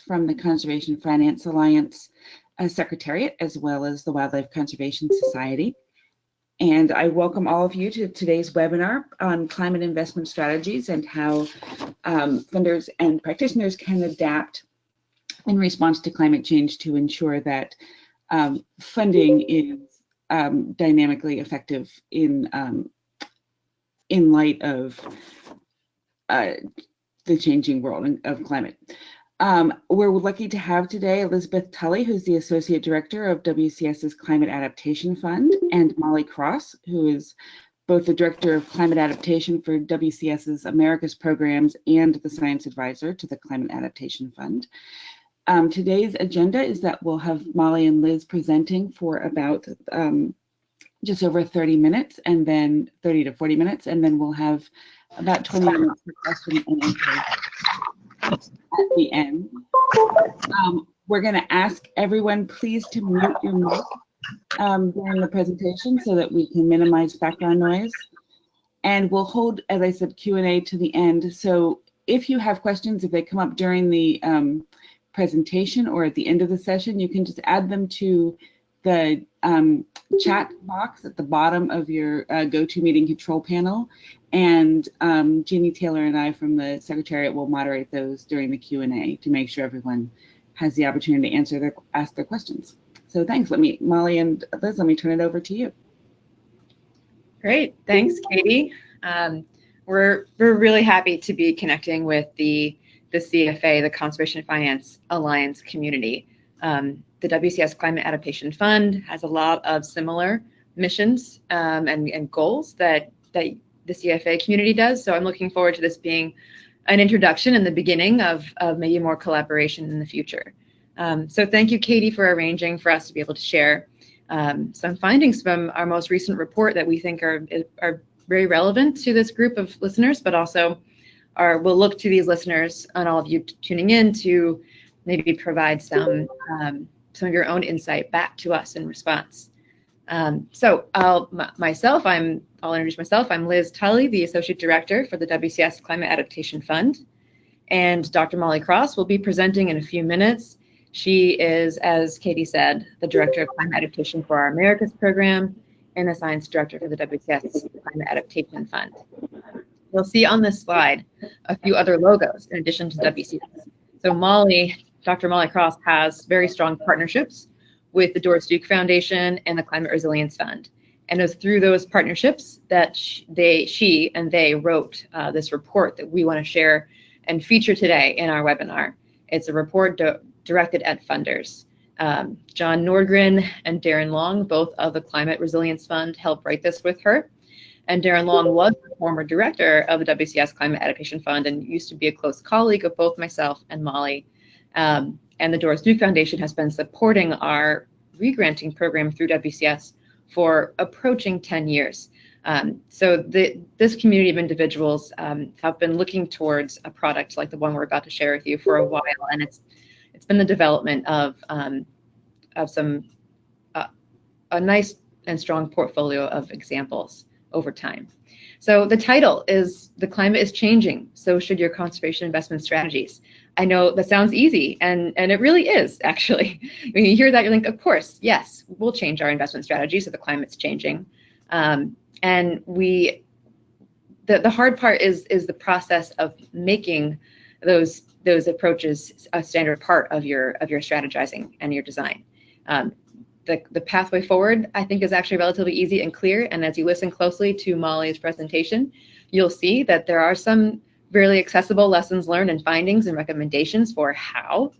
from the Conservation Finance Alliance Secretariat, as well as the Wildlife Conservation Society. And I welcome all of you to today's webinar on climate investment strategies and how funders and practitioners can adapt in response to climate change to ensure that funding is dynamically effective in light of the changing world of climate. We're lucky to have today Elizabeth Tully, who's the Associate Director of WCS's Climate Adaptation Fund, and Molly Cross, who is both the Director of Climate Adaptation for WCS's Americas Programs and the Science Advisor to the Climate Adaptation Fund. Today's agenda is that we'll have Molly and Liz presenting for about just over 30 minutes, and then 30 to 40 minutes, and then we'll have about 20 minutes for question and answer at the end. We're going to ask everyone please to mute your mic during the presentation so that we can minimize background noise. And we'll hold, as I said, Q&A to the end. So if you have questions, if they come up during the presentation or at the end of the session, you can just add them to the chat box at the bottom of your GoToMeeting control panel, and Jeannie Taylor and I from the Secretariat will moderate those during the Q&A to make sure everyone has the opportunity to ask their questions. So thanks. Molly and Liz, let me turn it over to you. Great, thanks, Katie. We're really happy to be connecting with the CFA, the Conservation Finance Alliance community. The WCS Climate Adaptation Fund has a lot of similar missions and goals that the CFA community does. So I'm looking forward to this being an introduction and the beginning of maybe more collaboration in the future. So thank you, Katie, for arranging for us to be able to share some findings from our most recent report that we think are very relevant to this group of listeners, but also we'll look to these listeners and all of you tuning in to maybe provide some of your own insight back to us in response. So I'll introduce myself. I'm Liz Tully, the Associate Director for the WCS Climate Adaptation Fund, and Dr. Molly Cross will be presenting in a few minutes. She is, as Katie said, the Director of Climate Adaptation for our Americas Program and the Science Director for the WCS Climate Adaptation Fund. You'll see on this slide a few other logos in addition to WCS. So Dr. Molly Cross has very strong partnerships with the Doris Duke Foundation and the Climate Resilience Fund. And it was through those partnerships that she and they wrote this report that we want to share and feature today in our webinar. It's a report directed at funders. John Nordgren and Darren Long, both of the Climate Resilience Fund, helped write this with her. And Darren Long was the former director of the WCS Climate Adaptation Fund and used to be a close colleague of both myself and Molly. And the Doris Duke Foundation has been supporting our regranting program through WCS for approaching 10 years. So this community of individuals have been looking towards a product like the one we're about to share with you for a while, and it's been the development of a nice and strong portfolio of examples over time. So the title is "The Climate is Changing, So Should Your Conservation Investment Strategies." I know that sounds easy, and it really is, actually. When you hear that, you think, of course, yes, we'll change our investment strategy so the climate's changing. And the hard part is the process of making those approaches a standard part of your strategizing and your design. The pathway forward, I think, is actually relatively easy and clear. And as you listen closely to Molly's presentation, you'll see that there are some really accessible lessons learned and findings and recommendations for how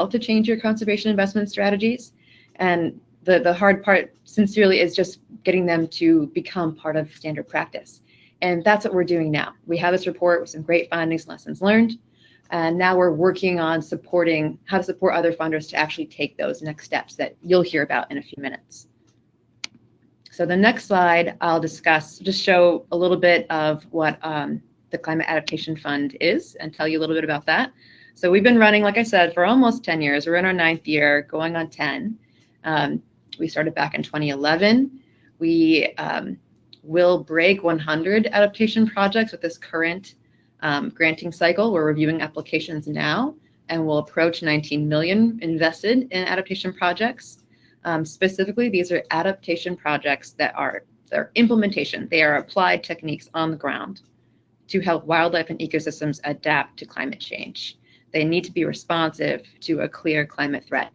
to change your conservation investment strategies. And the hard part, sincerely, is just getting them to become part of standard practice. And that's what we're doing now. We have this report with some great findings, lessons learned. And now we're working on supporting how to support other funders to actually take those next steps that you'll hear about in a few minutes. So the next slide, I'll just show a little bit of what the Climate Adaptation Fund is and tell you a little bit about that. So we've been running, like I said, for almost 10 years. We're in our 9th year, going on 10. We started back in 2011. We will break 100 adaptation projects with this current granting cycle. We're reviewing applications now, and will approach 19 million invested in adaptation projects. Specifically, these are adaptation projects that are their implementation. They are applied techniques on the ground to help wildlife and ecosystems adapt to climate change. They need to be responsive to a clear climate threat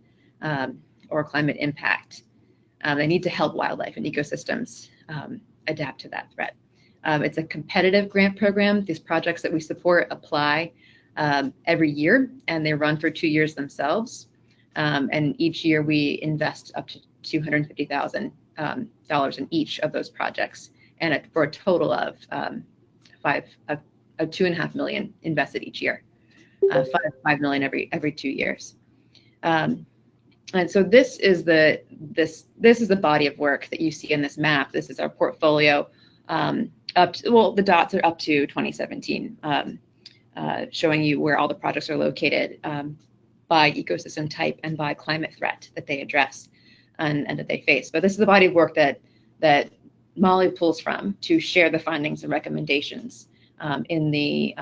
or climate impact. They need to help wildlife and ecosystems adapt to that threat. It's a competitive grant program. These projects that we support apply every year, and they run for 2 years themselves. And each year we invest up to $250,000 in each of those projects, and for a total of $2.5 million invested each year, $5 million every 2 years. And so this is the body of work that you see in this map. This is our portfolio the dots are up to 2017, showing you where all the projects are located by ecosystem type and by climate threat that they address and that they face. But this is the body of work that Molly pulls from to share the findings and recommendations in the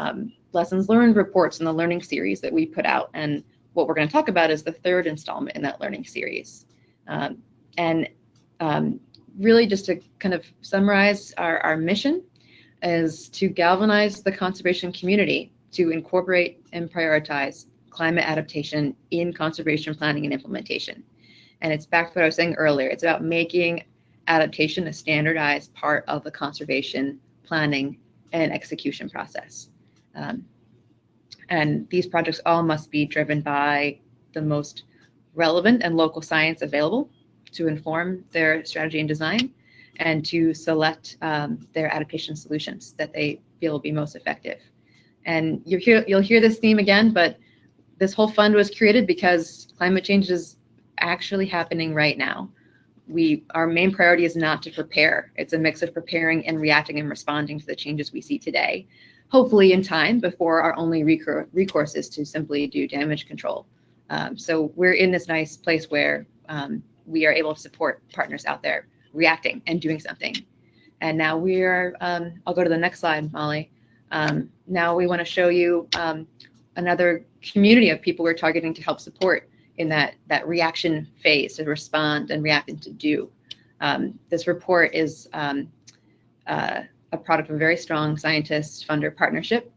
lessons learned reports in the learning series that we put out. And what we're going to talk about is the third installment in that learning series. Really just to kind of summarize our mission is to galvanize the conservation community to incorporate and prioritize climate adaptation in conservation planning and implementation. And it's back to what I was saying earlier. It's about making adaptation a standardized part of the conservation planning and execution process. And these projects all must be driven by the most relevant and local science available to inform their strategy and design, and to select their adaptation solutions that they feel will be most effective. And you'll hear this theme again, but this whole fund was created because climate change is actually happening right now. Our main priority is not to prepare. It's a mix of preparing and reacting and responding to the changes we see today, hopefully in time before our only recourse is to simply do damage control. So we're in this nice place where we are able to support partners out there reacting and doing something. And now I'll go to the next slide, Molly. Now we want to show you another community of people we're targeting to help support in that reaction phase, to respond and react and to do. This report is a product of a very strong scientist-funder partnership.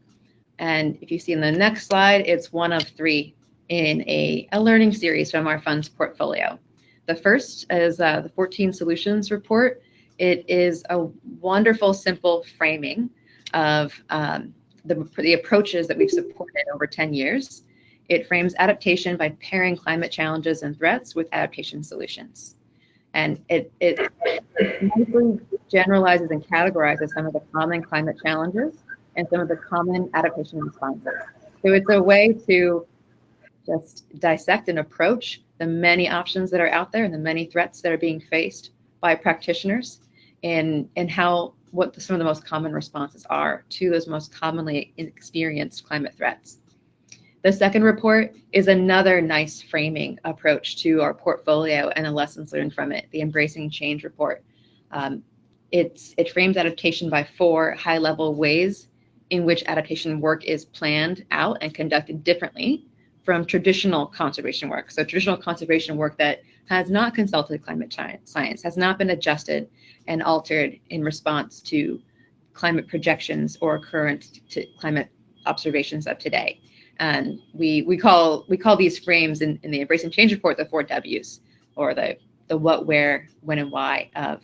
And if you see in the next slide, it's one of 3 in a learning series from our fund's portfolio. The first is the 14 Solutions Report. It is a wonderful, simple framing of the approaches that we've supported over 10 years. It frames adaptation by pairing climate challenges and threats with adaptation solutions. And it nicely generalizes and categorizes some of the common climate challenges and some of the common adaptation responses. So it's a way to just dissect and approach the many options that are out there and the many threats that are being faced by practitioners, and what some of the most common responses are to those most commonly experienced climate threats. The second report is another nice framing approach to our portfolio and the lessons learned from it, the Embracing Change report. It frames adaptation by 4 high-level ways in which adaptation work is planned out and conducted differently from traditional conservation work. So traditional conservation work that has not consulted climate science, has not been adjusted and altered in response to climate projections or current climate observations of today. And we call these frames in the Embracing Change report the 4 W's, or the what, where, when, and why of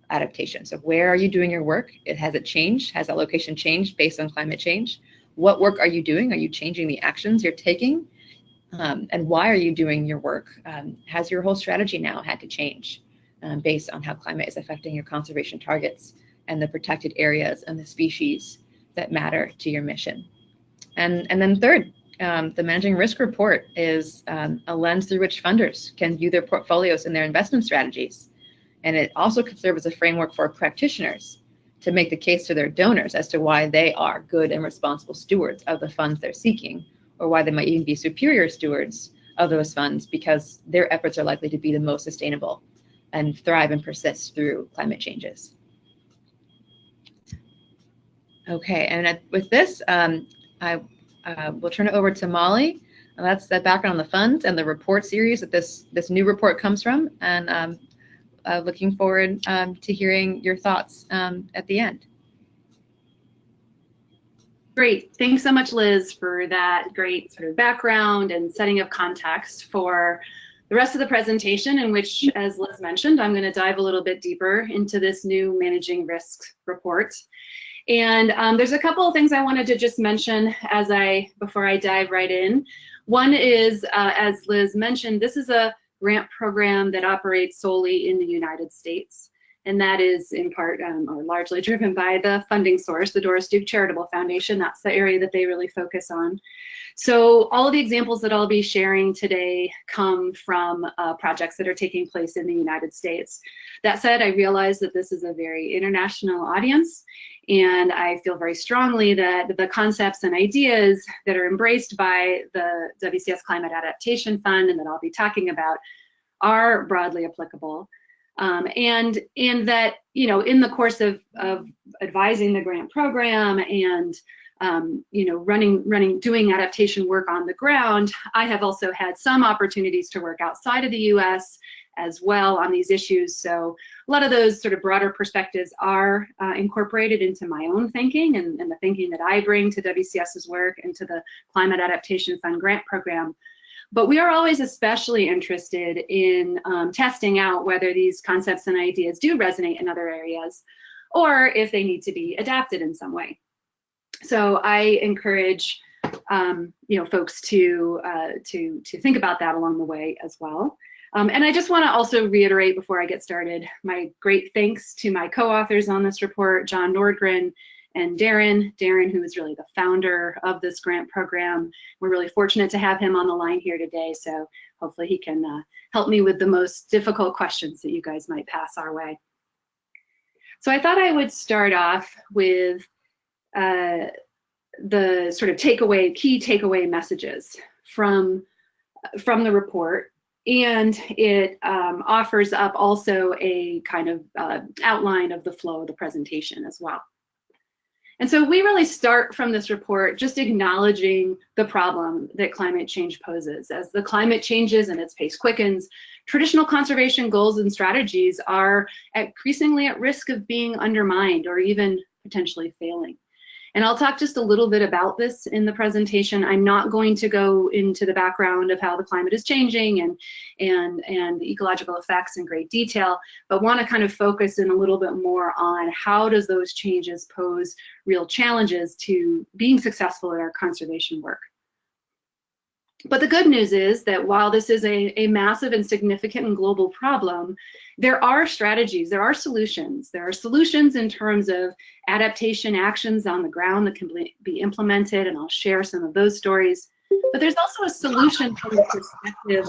adaptation. So where are you doing your work? Has it changed? Has that location changed based on climate change? What work are you doing? Are you changing the actions you're taking? And why are you doing your work? Has your whole strategy now had to change based on how climate is affecting your conservation targets and the protected areas and the species that matter to your mission? And then third, the Managing Risk report is a lens through which funders can view their portfolios and their investment strategies. And it also can serve as a framework for practitioners to make the case to their donors as to why they are good and responsible stewards of the funds they're seeking, or why they might even be superior stewards of those funds because their efforts are likely to be the most sustainable and thrive and persist through climate changes. Okay, and with this, I we'll turn it over to Molly. And that's the background on the fund and the report series that this new report comes from. And looking forward to hearing your thoughts at the end. Great. Thanks so much, Liz, for that great sort of background and setting of context for the rest of the presentation, in which, as Liz mentioned, I'm going to dive a little bit deeper into this new Managing Risks report. And there's a couple of things I wanted to just mention before I dive right in. One is, as Liz mentioned, this is a grant program that operates solely in the United States. And that is in part or largely driven by the funding source, the Doris Duke Charitable Foundation. That's the area that they really focus on. So all of the examples that I'll be sharing today come from projects that are taking place in the United States. That said, I realize that this is a very international audience, and I feel very strongly that the concepts and ideas that are embraced by the WCS Climate Adaptation Fund and that I'll be talking about are broadly applicable. And that, you know, in the course of advising the grant program and, you know, doing adaptation work on the ground, I have also had some opportunities to work outside of the US as well on these issues. So a lot of those sort of broader perspectives are incorporated into my own thinking and the thinking that I bring to WCS's work and to the Climate Adaptation Fund grant program. But we are always especially interested in testing out whether these concepts and ideas do resonate in other areas, or if they need to be adapted in some way. So I encourage you know, folks to think about that along the way as well. And I just want to also reiterate before I get started my great thanks to my co-authors on this report, John Nordgren and Darren, who is really the founder of this grant program. We're really fortunate to have him on the line here today, so hopefully he can help me with the most difficult questions that you guys might pass our way. So I thought I would start off with the sort of key takeaway messages from the report. And it offers up also a kind of outline of the flow of the presentation as well. And so we really start from this report just acknowledging the problem that climate change poses. As the climate changes and its pace quickens, traditional conservation goals and strategies are increasingly at risk of being undermined or even potentially failing. And I'll talk just a little bit about this in the presentation. I'm not going to go into the background of how the climate is changing and the ecological effects in great detail, but want to kind of focus in a little bit more on how does those changes pose real challenges to being successful in our conservation work. But the good news is that while this is a massive and significant and global problem, there are strategies, there are solutions. There are solutions in terms of adaptation actions on the ground that can be implemented, and I'll share some of those stories. But there's also a solution from the perspective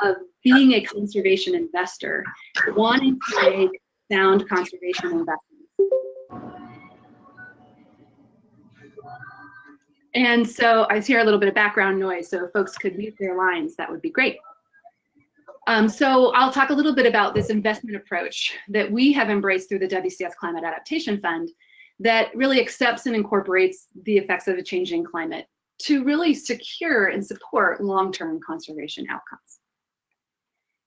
of being a conservation investor, wanting to make sound conservation investments. And so I hear a little bit of background noise, so if folks could mute their lines, that would be great. So I'll talk a little bit about this investment approach that we have embraced through the WCS Climate Adaptation Fund that really accepts and incorporates the effects of a changing climate to really secure and support long-term conservation outcomes.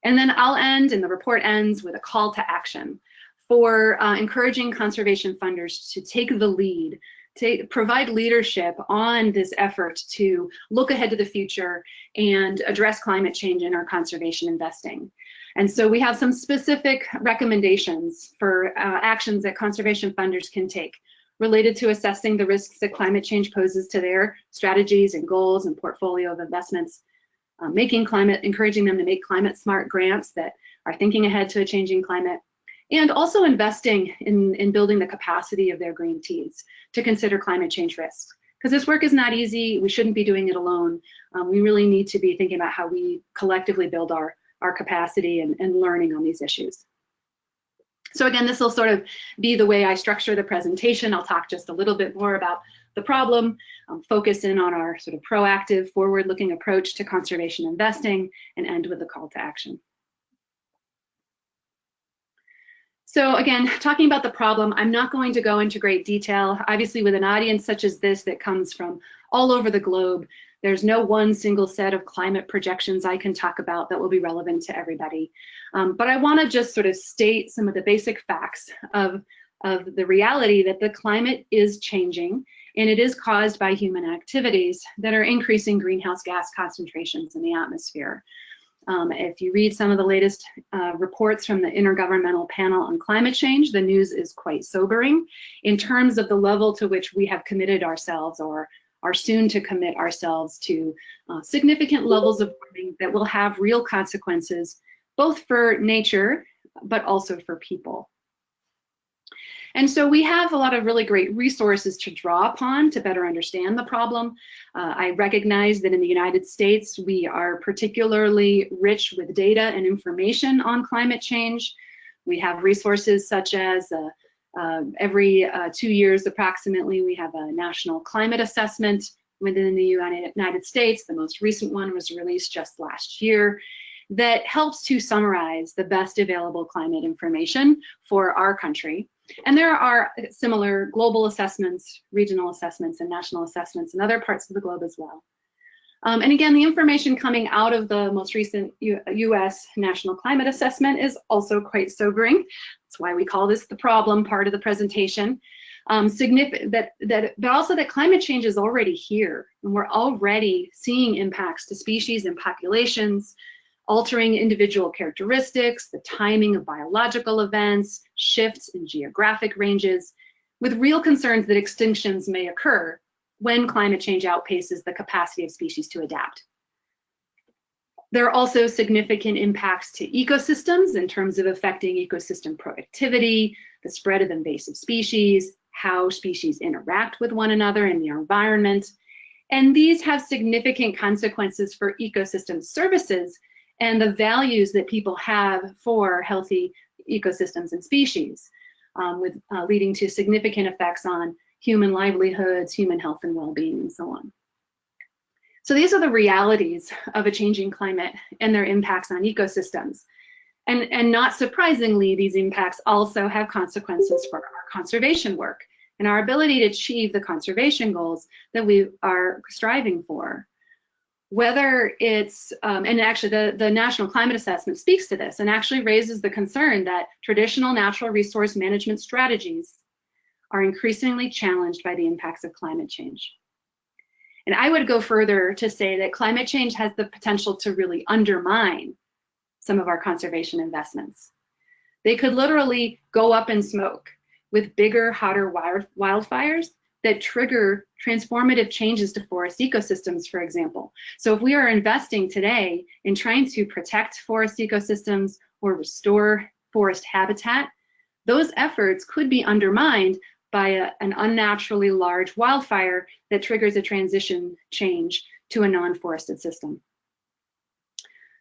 And then I'll end, and the report ends with a call to action for encouraging conservation funders to take the lead, to provide leadership on this effort to look ahead to the future and address climate change in our conservation investing. And so we have some specific recommendations for actions that conservation funders can take related to assessing the risks that climate change poses to their strategies and goals and portfolio of investments, encouraging them to make climate smart grants that are thinking ahead to a changing climate, and also investing in building the capacity of their grantees to consider climate change risks. Because this work is not easy, we shouldn't be doing it alone. We really need to be thinking about how we collectively build our capacity and learning on these issues. So again, this will sort of be the way I structure the presentation. I'll talk just a little bit more about the problem, focus in on our sort of proactive, forward-looking approach to conservation investing, and end with a call to action. So again, talking about the problem, I'm not going to go into great detail. Obviously, with an audience such as this that comes from all over the globe. There's no one single set of climate projections I can talk about that will be relevant to everybody. But I want to just sort of state some of the basic facts of the reality that the climate is changing, and it is caused by human activities that are increasing greenhouse gas concentrations in the atmosphere. If you read some of the latest reports from the Intergovernmental Panel on Climate Change, the news is quite sobering in terms of the level to which we have committed ourselves or are soon to commit ourselves to significant levels of warming that will have real consequences, both for nature, but also for people. And so we have a lot of really great resources to draw upon to better understand the problem. I recognize that in the United States, we are particularly rich with data and information on climate change. We have resources such as every 2 years approximately, we have a national climate assessment within the United States. The most recent one was released just last year that helps to summarize the best available climate information for our country. And there are similar global assessments, regional assessments, and national assessments in other parts of the globe as well. And again, the information coming out of the most recent US National Climate Assessment is also quite sobering. That's why we call this the problem part of the presentation. But also that climate change is already here, and we're already seeing impacts to species and populations, altering individual characteristics, the timing of biological events, shifts in geographic ranges, with real concerns that extinctions may occur when climate change outpaces the capacity of species to adapt. There are also significant impacts to ecosystems in terms of affecting ecosystem productivity, the spread of invasive species, how species interact with one another in the environment. And these have significant consequences for ecosystem services and the values that people have for healthy ecosystems and species, leading to significant effects on human livelihoods, human health and well-being, and so on. So these are the realities of a changing climate and their impacts on ecosystems. And not surprisingly, these impacts also have consequences for our conservation work and our ability to achieve the conservation goals that we are striving for. Whether it's, and actually the National Climate Assessment speaks to this and actually raises the concern that traditional natural resource management strategies are increasingly challenged by the impacts of climate change. And I would go further to say that climate change has the potential to really undermine some of our conservation investments. They could literally go up in smoke with bigger, hotter wildfires that trigger transformative changes to forest ecosystems, for example. So if we are investing today in trying to protect forest ecosystems or restore forest habitat, those efforts could be undermined by an unnaturally large wildfire that triggers a transition change to a non-forested system.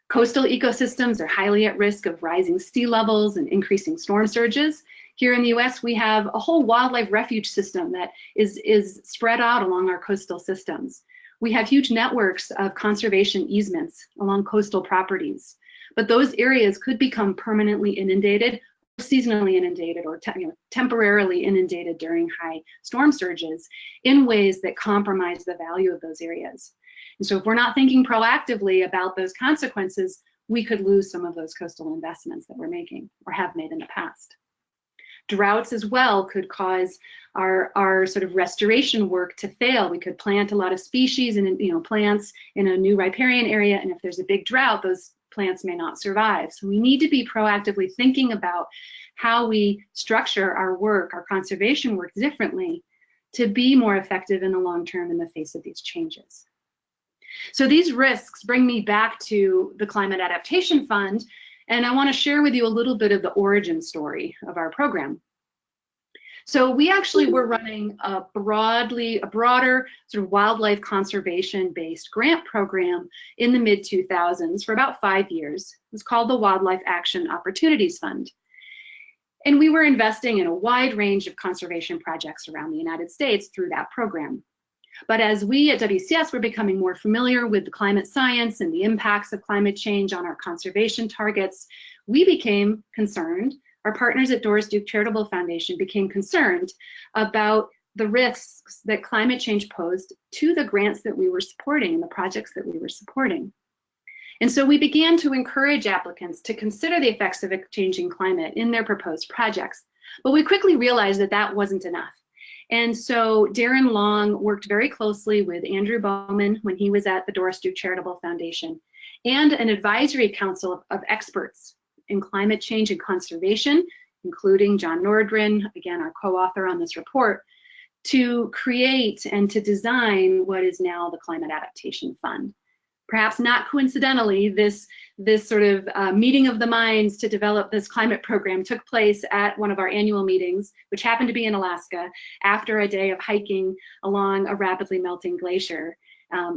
Coastal ecosystems are highly at risk of rising sea levels and increasing storm surges. Here in the US, we have a whole wildlife refuge system that is spread out along our coastal systems. We have huge networks of conservation easements along coastal properties, but those areas could become permanently inundated, seasonally inundated, or temporarily inundated during high storm surges in ways that compromise the value of those areas. And so if we're not thinking proactively about those consequences, we could lose some of those coastal investments that we're making or have made in the past. Droughts as well could cause our sort of restoration work to fail. We could plant a lot of species and plants in a new riparian area, and if there's a big drought, those plants may not survive. So we need to be proactively thinking about how we structure our work, our conservation work differently to be more effective in the long term in the face of these changes. So these risks bring me back to the Climate Adaptation Fund, and I want to share with you a little bit of the origin story of our program. So we actually were running a broader sort of wildlife conservation-based grant program in the mid-2000s for about 5 years. It was called the Wildlife Action Opportunities Fund. And we were investing in a wide range of conservation projects around the United States through that program. But as we at WCS were becoming more familiar with the climate science and the impacts of climate change on our conservation targets, we became concerned. Our partners at Doris Duke Charitable Foundation became concerned about the risks that climate change posed to the grants that we were supporting and the projects that we were supporting. And so we began to encourage applicants to consider the effects of a changing climate in their proposed projects. But we quickly realized that that wasn't enough. And so Darren Long worked very closely with Andrew Bowman when he was at the Doris Duke Charitable Foundation and an advisory council of experts in climate change and conservation, including John Nordgren, again, our co-author on this report, to create and to design what is now the Climate Adaptation Fund. Perhaps not coincidentally, this sort of meeting of the minds to develop this climate program took place at one of our annual meetings, which happened to be in Alaska, after a day of hiking along a rapidly melting glacier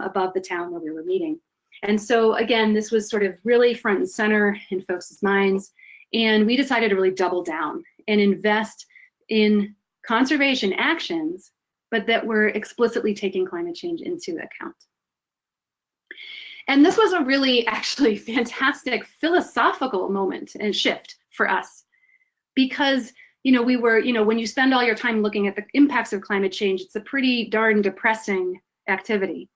above the town where we were meeting. And so again, this was sort of really front and center in folks' minds, and we decided to really double down and invest in conservation actions, but that were explicitly taking climate change into account. And this was a really actually fantastic philosophical moment and shift for us, because we were, when you spend all your time looking at the impacts of climate change, it's a pretty darn depressing activity.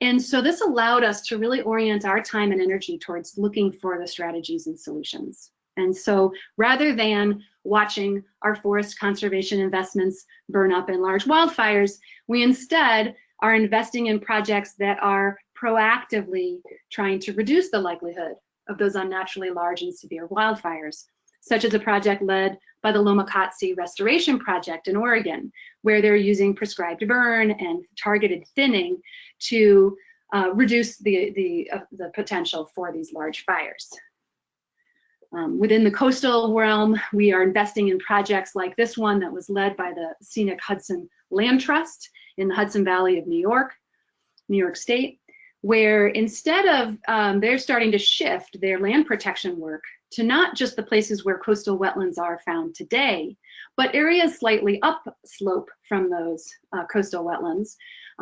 And so this allowed us to really orient our time and energy towards looking for the strategies and solutions. And so rather than watching our forest conservation investments burn up in large wildfires, we instead are investing in projects that are proactively trying to reduce the likelihood of those unnaturally large and severe wildfires, such as a project led by the Lomacotsi Restoration Project in Oregon, where they're using prescribed burn and targeted thinning to reduce the potential for these large fires. Within the coastal realm, we are investing in projects like this one that was led by the Scenic Hudson Land Trust in the Hudson Valley of New York State, where instead of, they're starting to shift their land protection work to not just the places where coastal wetlands are found today, but areas slightly upslope from those coastal wetlands,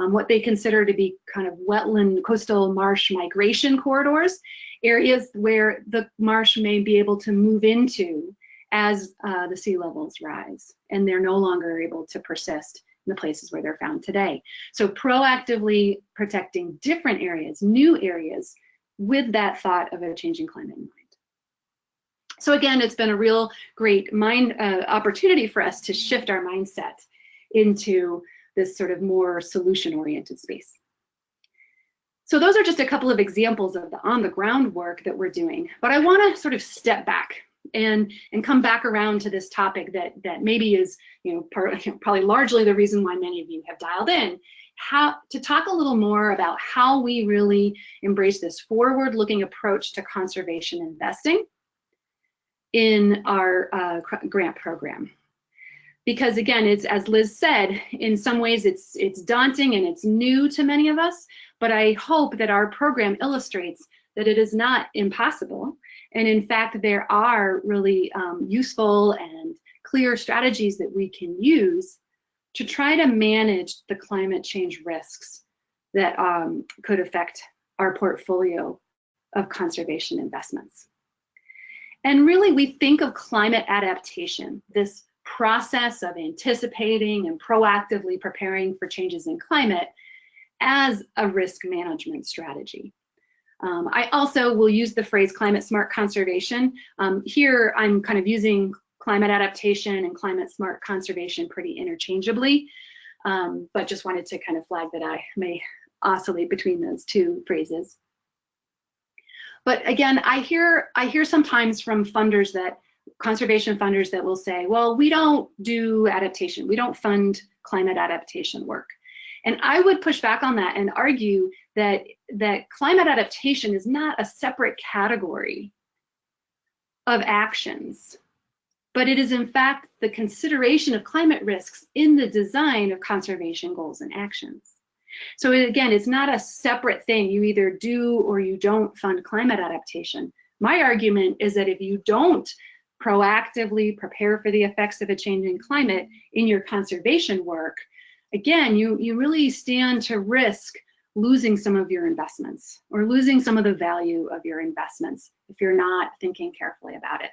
what they consider to be kind of wetland coastal marsh migration corridors, areas where the marsh may be able to move into as the sea levels rise, and they're no longer able to persist in the places where they're found today. So proactively protecting different areas, new areas, with that thought of a changing climate in mind. So again, it's been a real great opportunity for us to shift our mindset into this sort of more solution-oriented space. So those are just a couple of examples of the on-the-ground work that we're doing. But I want to sort of step back and come back around to this topic that maybe is probably largely the reason why many of you have dialed in, to talk a little more about how we really embrace this forward-looking approach to conservation investing in our grant program. Because again, it's, as Liz said, in some ways it's daunting and it's new to many of us, but I hope that our program illustrates that it is not impossible. And in fact, there are really useful and clear strategies that we can use to try to manage the climate change risks that could affect our portfolio of conservation investments. And really, we think of climate adaptation, this process of anticipating and proactively preparing for changes in climate, as a risk management strategy. I also will use the phrase climate smart conservation. Here, I'm kind of using climate adaptation and climate smart conservation pretty interchangeably, but just wanted to kind of flag that I may oscillate between those two phrases. But again, I hear sometimes from funders, that conservation funders, that will say, well, we don't do adaptation, we don't fund climate adaptation work. And I would push back on that and argue that climate adaptation is not a separate category of actions, but it is in fact the consideration of climate risks in the design of conservation goals and actions. So again, it's not a separate thing. You either do or you don't fund climate adaptation. My argument is that if you don't proactively prepare for the effects of a changing climate in your conservation work, again, you really stand to risk losing some of your investments or losing some of the value of your investments if you're not thinking carefully about it.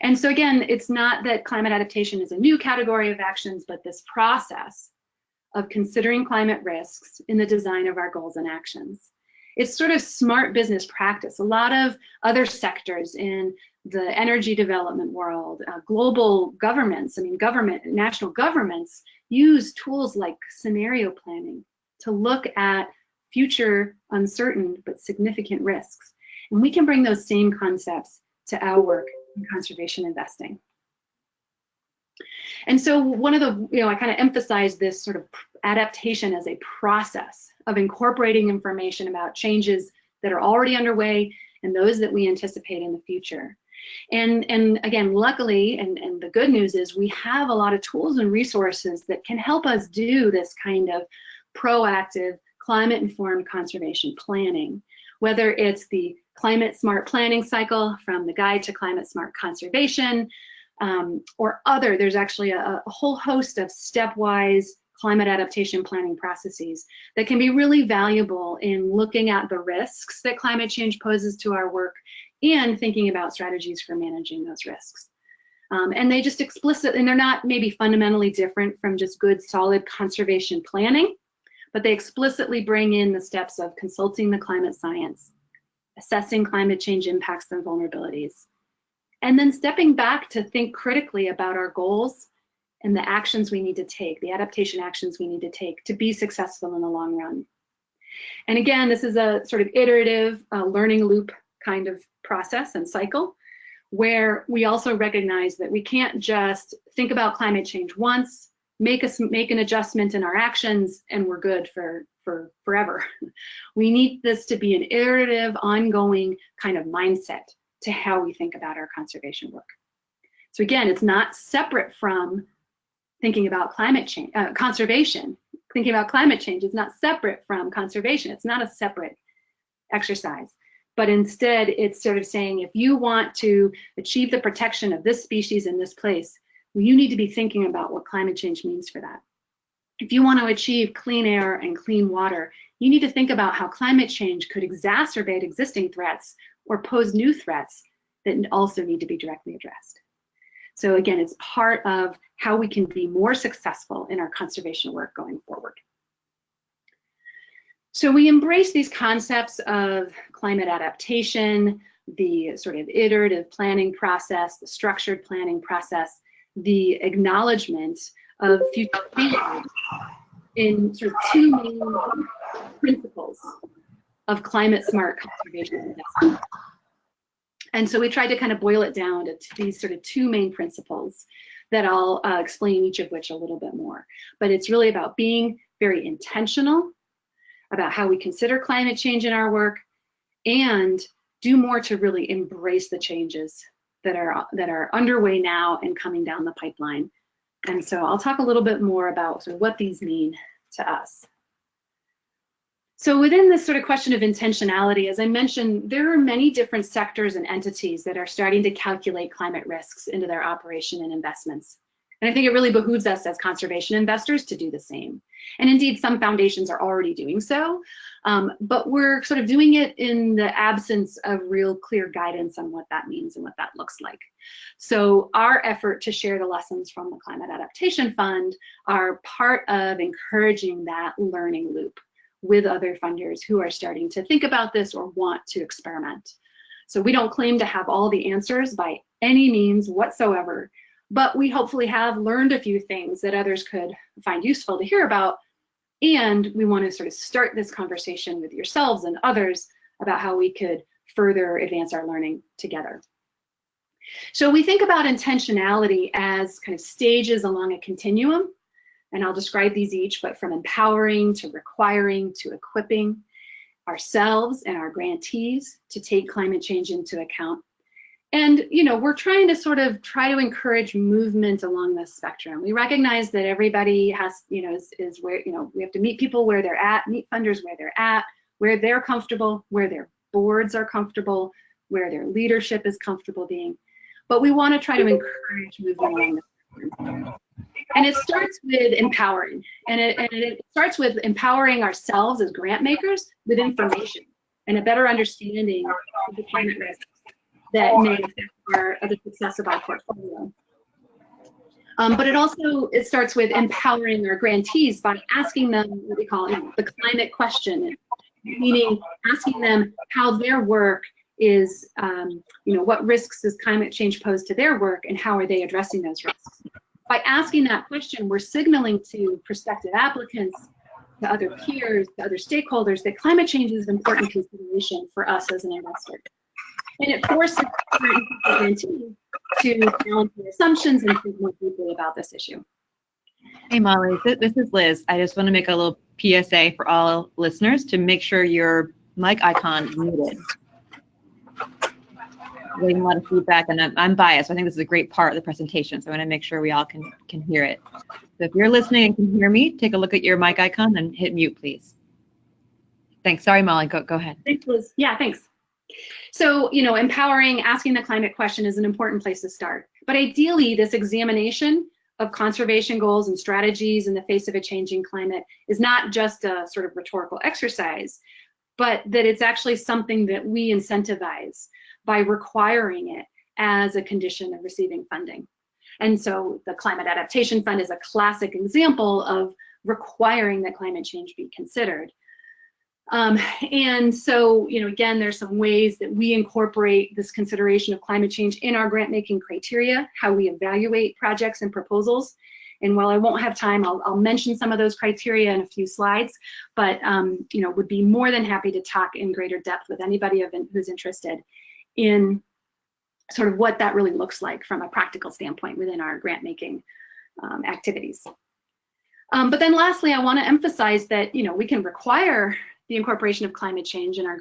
And so again, it's not that climate adaptation is a new category of actions, but this process of considering climate risks in the design of our goals and actions. It's sort of smart business practice. A lot of other sectors in the energy development world, global governments, national governments use tools like scenario planning to look at future uncertain but significant risks. And we can bring those same concepts to our work in conservation investing. And so one of the, I kind of emphasize this sort of adaptation as a process of incorporating information about changes that are already underway and those that we anticipate in the future. And again, luckily, and the good news is we have a lot of tools and resources that can help us do this kind of proactive, climate-informed conservation planning, whether it's the Climate Smart Planning Cycle from the Guide to Climate Smart Conservation, or other, there's actually a whole host of stepwise climate adaptation planning processes that can be really valuable in looking at the risks that climate change poses to our work and thinking about strategies for managing those risks. And they just and they're not maybe fundamentally different from just good, solid conservation planning, but they explicitly bring in the steps of consulting the climate science, assessing climate change impacts and vulnerabilities, and then stepping back to think critically about our goals and the actions we need to take, the adaptation actions we need to take to be successful in the long run. And again, this is a sort of iterative learning loop kind of process and cycle, where we also recognize that we can't just think about climate change once, make an adjustment in our actions, and we're good for forever. We need this to be an iterative, ongoing kind of mindset to how we think about our conservation work. So again, it's not separate from thinking about climate change, conservation. Thinking about climate change is not separate from conservation. It's not a separate exercise. But instead, it's sort of saying, if you want to achieve the protection of this species in this place, well, you need to be thinking about what climate change means for that. If you want to achieve clean air and clean water, you need to think about how climate change could exacerbate existing threats or pose new threats that also need to be directly addressed. So again, it's part of how we can be more successful in our conservation work going forward. So we embrace these concepts of climate adaptation, the sort of iterative planning process, the structured planning process, the acknowledgement of future changes in sort of two main principles of climate smart conservation investment. And so we tried to kind of boil it down to these sort of two main principles that I'll explain each of which a little bit more. But it's really about being very intentional about how we consider climate change in our work and do more to really embrace the changes that are underway now and coming down the pipeline. And so I'll talk a little bit more about sort of what these mean to us. So within this sort of question of intentionality, as I mentioned, there are many different sectors and entities that are starting to calculate climate risks into their operation and investments. And I think it really behooves us as conservation investors to do the same. And indeed, some foundations are already doing so, but we're sort of doing it in the absence of real clear guidance on what that means and what that looks like. So our effort to share the lessons from the Climate Adaptation Fund are part of encouraging that learning loop with other funders who are starting to think about this or want to experiment. So we don't claim to have all the answers by any means whatsoever, but we hopefully have learned a few things that others could find useful to hear about. And we want to sort of start this conversation with yourselves and others about how we could further advance our learning together. So we think about intentionality as kind of stages along a continuum. And I'll describe these each, but from empowering to requiring to equipping ourselves and our grantees to take climate change into account. And, we're trying to sort of try to encourage movement along this spectrum. We recognize that everybody has, is where, we have to meet people where they're at, meet funders where they're at, where they're comfortable, where their boards are comfortable, where their leadership is comfortable being. But we want to try to encourage movement along this spectrum. And it starts with empowering. And it starts with empowering ourselves as grant makers with information and a better understanding of the climate risks that may affect the success of our portfolio. But it starts with empowering our grantees by asking them what we call the climate question, meaning asking them how their work is, what risks does climate change pose to their work and how are they addressing those risks? By asking that question, we're signaling to prospective applicants, to other peers, to other stakeholders that climate change is an important consideration for us as an investor. And it forces the grantee to challenge their assumptions and think more deeply about this issue. Hey Molly, this is Liz. I just want to make a little PSA for all listeners to make sure your mic icon is muted. Getting a lot of feedback, and I'm biased. I think this is a great part of the presentation, so I want to make sure we all can hear it. So if you're listening and can hear me, take a look at your mic icon and hit mute, please. Thanks. Sorry, Molly. Go ahead. Thanks, Liz. Yeah, thanks. So, empowering, asking the climate question is an important place to start. But ideally, this examination of conservation goals and strategies in the face of a changing climate is not just a sort of rhetorical exercise, but that it's actually something that we incentivize by requiring it as a condition of receiving funding. And so the Climate Adaptation Fund is a classic example of requiring that climate change be considered. And so, again, there's some ways that we incorporate this consideration of climate change in our grant making criteria, how we evaluate projects and proposals. And while I won't have time, I'll mention some of those criteria in a few slides, but would be more than happy to talk in greater depth with anybody who's interested in sort of what that really looks like from a practical standpoint within our grant making activities. But then lastly, I want to emphasize that we can require the incorporation of climate change in our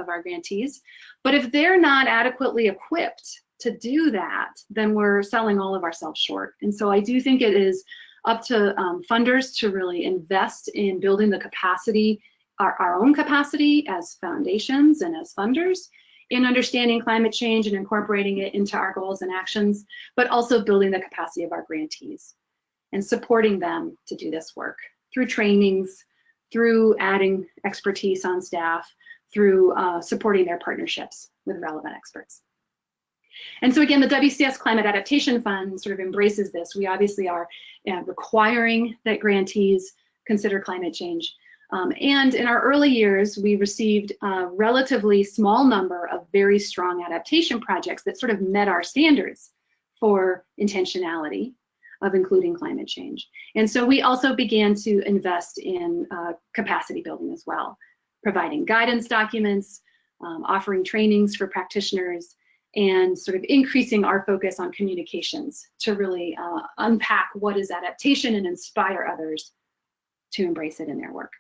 our grantees, but if they're not adequately equipped to do that, then we're selling all of ourselves short. And so I do think it is up to funders to really invest in building the capacity, our own capacity as foundations and as funders, in understanding climate change and incorporating it into our goals and actions, but also building the capacity of our grantees and supporting them to do this work through trainings, through adding expertise on staff, through supporting their partnerships with relevant experts. And so again, the WCS Climate Adaptation Fund sort of embraces this. We obviously are requiring that grantees consider climate change. And in our early years, we received a relatively small number of very strong adaptation projects that sort of met our standards for intentionality of including climate change. And so we also began to invest in capacity building as well, providing guidance documents, offering trainings for practitioners, and sort of increasing our focus on communications to really unpack what is adaptation and inspire others to embrace it in their work.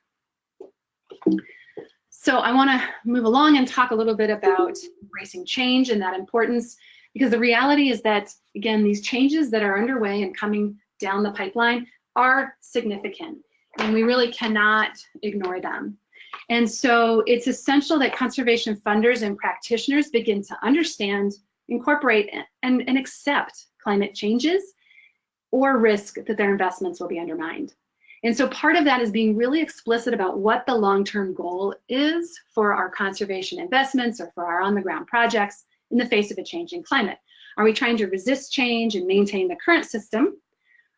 So I want to move along and talk a little bit about embracing change and that importance, because the reality is that, again, these changes that are underway and coming down the pipeline are significant, and we really cannot ignore them. And so it's essential that conservation funders and practitioners begin to understand, incorporate, and accept climate changes or risk that their investments will be undermined. And so part of that is being really explicit about what the long-term goal is for our conservation investments or for our on-the-ground projects in the face of a changing climate. Are we trying to resist change and maintain the current system?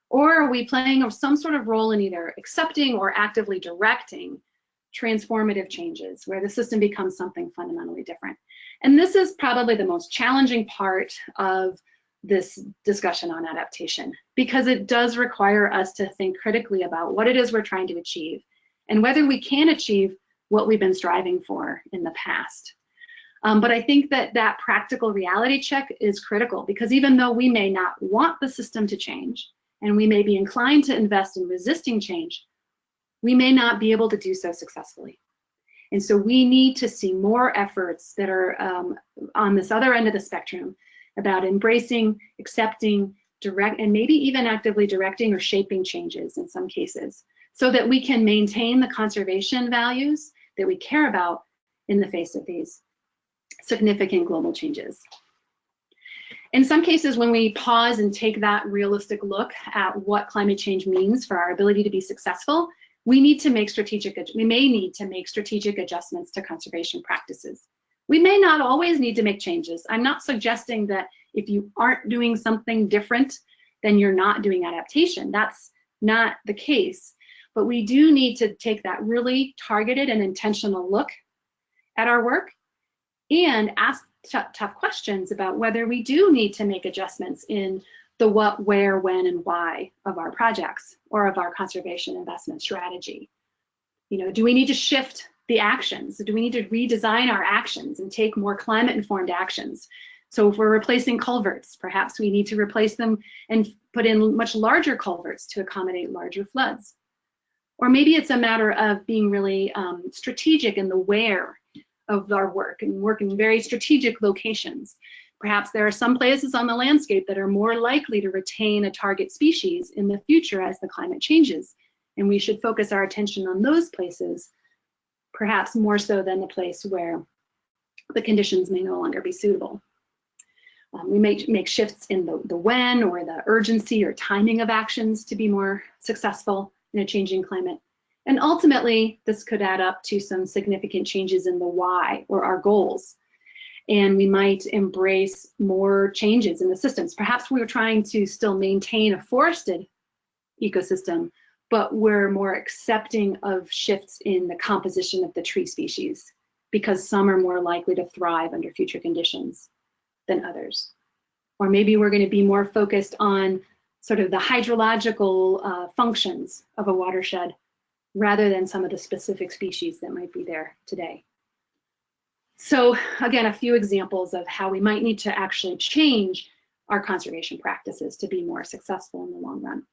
Or are we playing some sort of role in either accepting or actively directing transformative changes where the system becomes something fundamentally different? And this is probably the most challenging part of this discussion on adaptation, because it does require us to think critically about what it is we're trying to achieve and whether we can achieve what we've been striving for in the past. But I think that that practical reality check is critical, because even though we may not want the system to change and we may be inclined to invest in resisting change, we may not be able to do so successfully. And so we need to see more efforts that are on this other end of the spectrum about embracing, accepting, and maybe even actively directing or shaping changes in some cases, so that we can maintain the conservation values that we care about in the face of these significant global changes. In some cases, when we pause and take that realistic look at what climate change means for our ability to be successful, we may need to make strategic adjustments to conservation practices. We may not always need to make changes. I'm not suggesting that If you aren't doing something different, then you're not doing adaptation. That's not the case. But we do need to take that really targeted and intentional look at our work and ask tough questions about whether we do need to make adjustments in the what, where, when, and why of our projects or of our conservation investment strategy. You know, do we need to shift the actions? Do we need to redesign our actions and take more climate-informed actions? So if we're replacing culverts, perhaps we need to replace them and put in much larger culverts to accommodate larger floods. Or maybe it's a matter of being really strategic in the where of our work and work in very strategic locations. Perhaps there are some places on the landscape that are more likely to retain a target species in the future as the climate changes. And we should focus our attention on those places, perhaps more so than the place where the conditions may no longer be suitable. We may make shifts in the when or the urgency or timing of actions to be more successful in a changing climate. And ultimately, this could add up to some significant changes in the why or our goals. And we might embrace more changes in the systems. Perhaps we're trying to still maintain a forested ecosystem, but we're more accepting of shifts in the composition of the tree species because some are more likely to thrive under future conditions than others. Or maybe we're going to be more focused on sort of the hydrological functions of a watershed rather than some of the specific species that might be there today. So again, a few examples of how we might need to actually change our conservation practices to be more successful in the long run.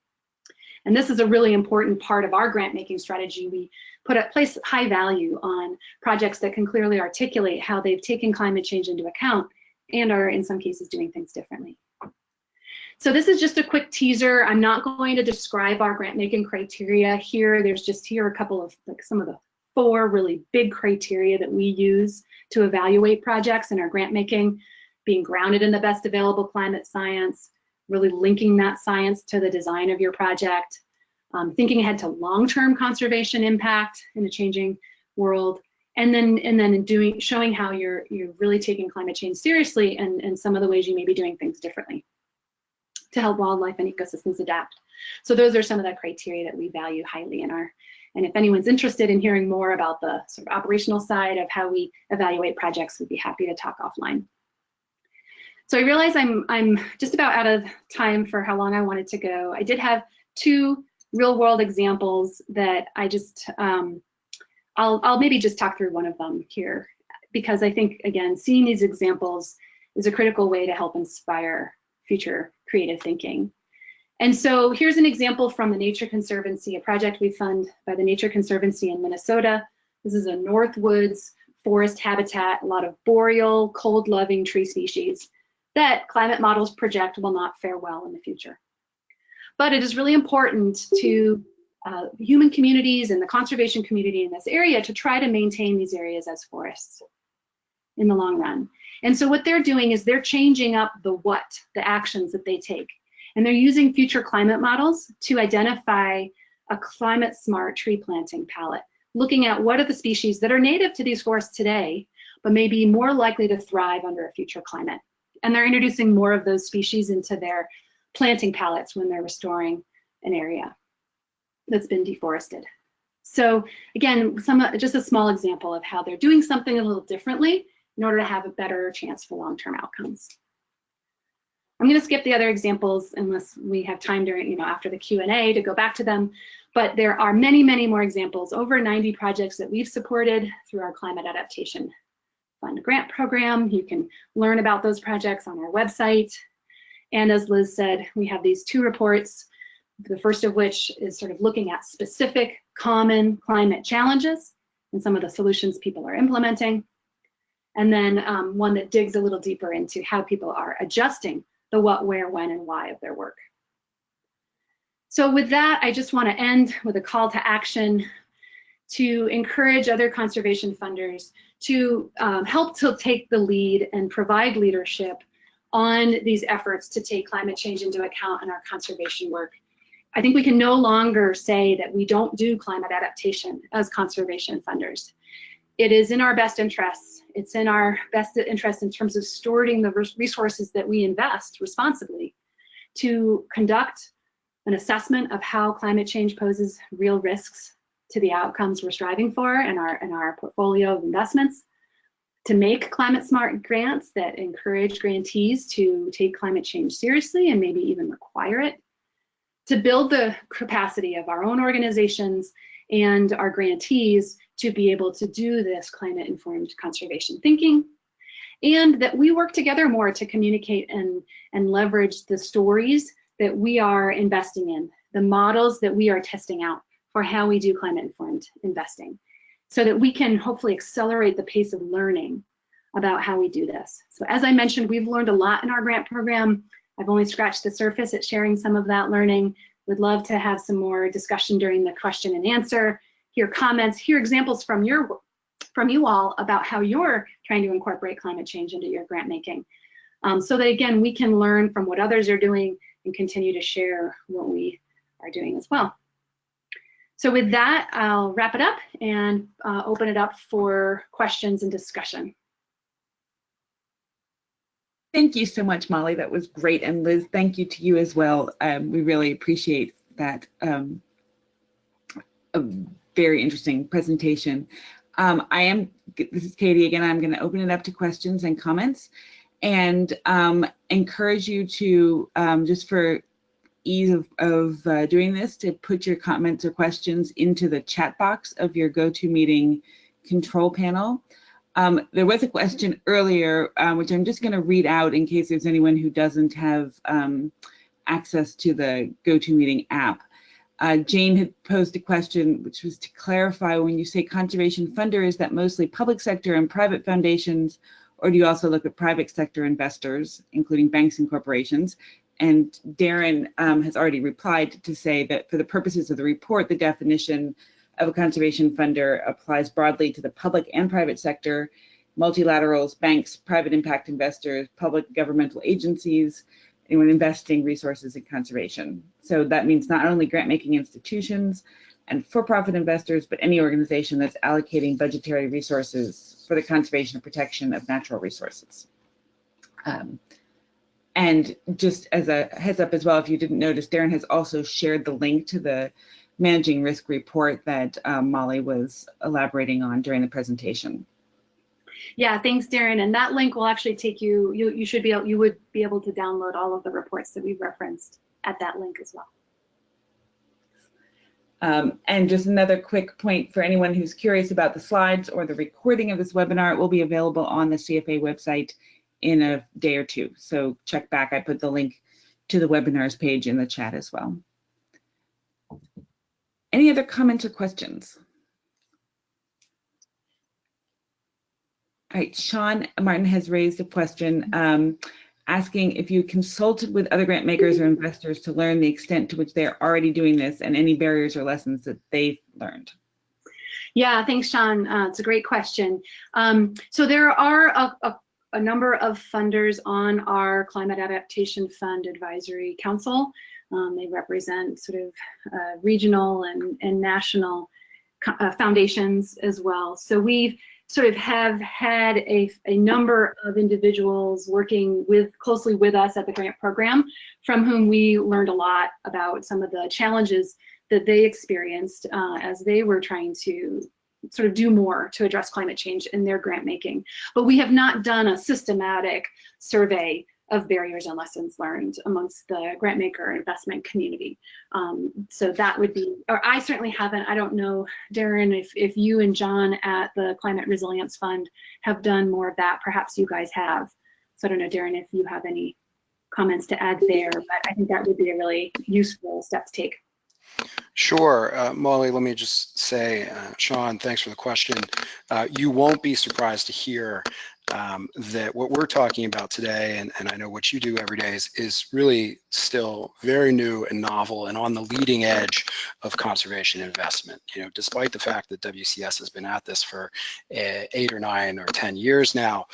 And this is a really important part of our grant making strategy. We place high value on projects that can clearly articulate how they've taken climate change into account and are in some cases doing things differently. So this is just a quick teaser. I'm not going to describe our grant making criteria here. There's just here a couple of some of the 4 really big criteria that we use to evaluate projects in our grant making: being grounded in the best available climate science, really linking that science to the design of your project, thinking ahead to long-term conservation impact in a changing world, and then showing how you're really taking climate change seriously and some of the ways you may be doing things differently to help wildlife and ecosystems adapt. So those are some of the criteria that we value highly in our, and if anyone's interested in hearing more about the sort of operational side of how we evaluate projects, we'd be happy to talk offline. So I realize I'm just about out of time for how long I wanted to go. I did have 2 real world examples that I just, I'll maybe just talk through one of them here, because I think, again, seeing these examples is a critical way to help inspire future creative thinking. And so here's an example from the Nature Conservancy, a project we fund by the Nature Conservancy in Minnesota. This is a Northwoods forest habitat, a lot of boreal, cold-loving tree species that climate models project will not fare well in the future. But it is really important to human communities and the conservation community in this area to try to maintain these areas as forests in the long run. And so what they're doing is they're changing up the what, the actions that they take. And they're using future climate models to identify a climate smart tree planting palette, looking at what are the species that are native to these forests today, but may be more likely to thrive under a future climate. And they're introducing more of those species into their planting palettes when they're restoring an area that's been deforested. So again, just a small example of how they're doing something a little differently in order to have a better chance for long-term outcomes. I'm going to skip the other examples unless we have time during, after the Q&A to go back to them. But there are many, many more examples, over 90 projects that we've supported through our Climate Adaptation Fund grant program. You can learn about those projects on our website. And as Liz said, we have these 2 reports, the first of which is sort of looking at specific common climate challenges and some of the solutions people are implementing. And then one that digs a little deeper into how people are adjusting the what, where, when, and why of their work. So with that, I just want to end with a call to action to encourage other conservation funders to help to take the lead and provide leadership on these efforts to take climate change into account in our conservation work. I think we can no longer say that we don't do climate adaptation as conservation funders. It is in our best interests It's in our best interest in terms of stewarding the resources that we invest responsibly to conduct an assessment of how climate change poses real risks to the outcomes we're striving for in our portfolio of investments, to make climate smart grants that encourage grantees to take climate change seriously and maybe even require it, to build the capacity of our own organizations and our grantees to be able to do this climate informed conservation thinking, and that we work together more to communicate and leverage the stories that we are investing in, the models that we are testing out for how we do climate informed investing, so that we can hopefully accelerate the pace of learning about how we do this. So as I mentioned, we've learned a lot in our grant program. I've only scratched the surface at sharing some of that learning. Would love to have some more discussion during the question and answer, hear comments, hear examples from you all about how you're trying to incorporate climate change into your grant making. So that again, we can learn from what others are doing and continue to share what we are doing as well. So with that, I'll wrap it up and open it up for questions and discussion. Thank you so much, Molly. That was great. And Liz, thank you to you as well. We really appreciate that. A very interesting presentation. This is Katie again. I'm going to open it up to questions and comments, and encourage you to, just for ease of doing this, to put your comments or questions into the chat box of your GoToMeeting control panel. There was a question earlier, which I'm just going to read out in case there's anyone who doesn't have access to the GoToMeeting app. Jane had posed a question, which was to clarify, when you say conservation funder, is that mostly public sector and private foundations, or do you also look at private sector investors, including banks and corporations? And Darren has already replied to say that for the purposes of the report, the definition of a conservation funder applies broadly to the public and private sector, multilaterals, banks, private impact investors, public governmental agencies, anyone investing resources in conservation. So that means not only grant-making institutions and for-profit investors, but any organization that's allocating budgetary resources for the conservation and protection of natural resources. And just as a heads up as well, if you didn't notice, Darren has also shared the link to the Managing Risk report that Molly was elaborating on during the presentation. Yeah, thanks, Darren. And that link will actually take you, you would be able to download all of the reports that we've referenced at that link as well. And just another quick point for anyone who's curious about the slides or the recording of this webinar, it will be available on the CFA website in a day or two. So check back. I put the link to the webinars page in the chat as well. Any other comments or questions? All right, Sean Martin has raised a question asking if you consulted with other grant makers or investors to learn the extent to which they are already doing this and any barriers or lessons that they've learned. Yeah, thanks, Sean. It's a great question. So there are a number of funders on our Climate Adaptation Fund Advisory Council. They represent sort of regional and national foundations as well. So we've sort of have had a number of individuals working closely with us at the grant program, from whom we learned a lot about some of the challenges that they experienced as they were trying to sort of do more to address climate change in their grant making. But we have not done a systematic survey of barriers and lessons learned amongst the grant maker investment community. So that would be, or I certainly haven't. I don't know, Darren, if you and John at the Climate Resilience Fund have done more of that. Perhaps you guys have. So I don't know, Darren, if you have any comments to add there, but I think that would be a really useful step to take. Sure, Molly, let me just say, Sean, thanks for the question. You won't be surprised to hear that what we're talking about today, and I know what you do every day, is really still very new and novel and on the leading edge of conservation investment. You know, despite the fact that WCS has been at this for 8 or 9 or 10 years now,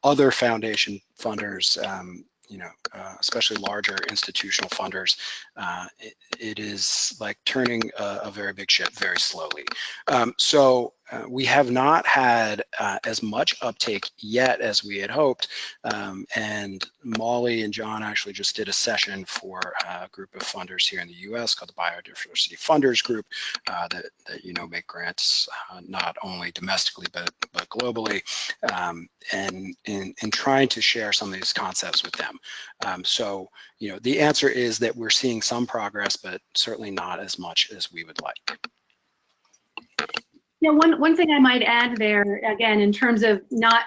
other foundation funders, you know, especially larger institutional funders, it is like turning a very big ship very slowly. So we have not had as much uptake yet as we had hoped, and Molly and John actually just did a session for a group of funders here in the US called the Biodiversity Funders Group that you know make grants not only domestically but globally, and in trying to share some of these concepts with them. So you know, the answer is that we're seeing some progress, but certainly not as much as we would like. Yeah, one thing I might add there, again, in terms of not